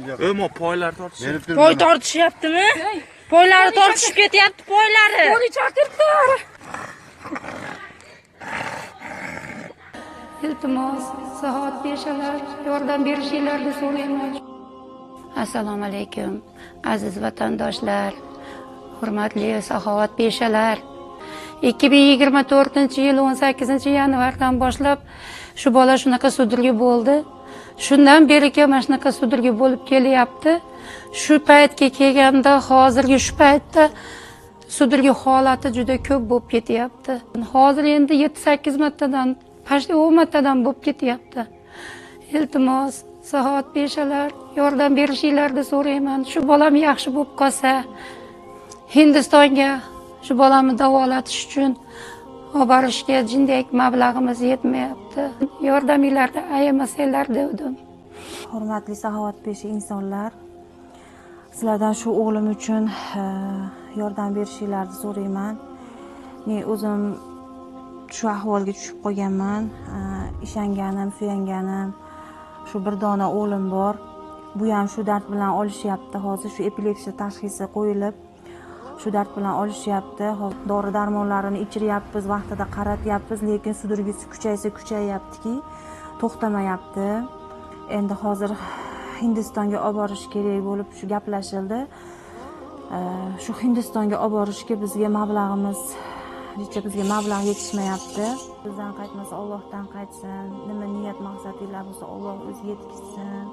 Ömo poylar tortishib. Poy tortishyaptimi? Poylari tortishib ketyapti, poylari. Poy chaqirtir. Iltimos, soat 5lar yordam berishingizni so'rayman. Assalomu alaykum, aziz vatandoshlar, hurmatli saxovat beshalar. 2024-yil 18-yanvardan boshlab shu bola shunaqa sudurgi bo'ldi. Shundan beri mana shunaqa sudurgi bo'lib kelyapti. Shu paytga kelganda hozirgi shu paytda sudurgi holati juda ko'p bo'lib ketyapti. Hozir endi 7-8 martadan, pashti 10 martadan bo'lib ketyapti. Iltimos, soat 5lar yordam berishingizni so'rayman. Shu bolam yaxshi bo'lib qolsa, Hindistonga shu bolamni davolatish uchun olib borishga jindak mablag'imiz yetmayapti. Yordaminglarni ayamasanglar devdim. Hurmatli saxovat beshi insonlar, sizlardan shu o'g'lim uchun yordam berishingizni so'rayman. Men o'zim shu ahvolga tushib qolganman. Ishonganim, suyanganim, shu bir dona o'g'lim bor. Bu ham shu dard bilan olishyapti. Hozir shu epilepsiya tashxisi qo'yilib, shu dard bilan olishyapti. Dori darmonlarini ichiryapmiz, vaqtida qaratyapmiz, lekin sudurgisi kuchayyaptiki, to'xtamayapti. Endi hozir Hindistonga olib borish kerak bo'lib shu gaplashildi. Shu Hindistonga olib borishga bizga mablag'imiz mablag' yetishmayapti. Bizdan qaytmasa Allohdan qaytsin. Nima niyat maqsadinglar bo'lsa Alloh o'zi yetkazsin.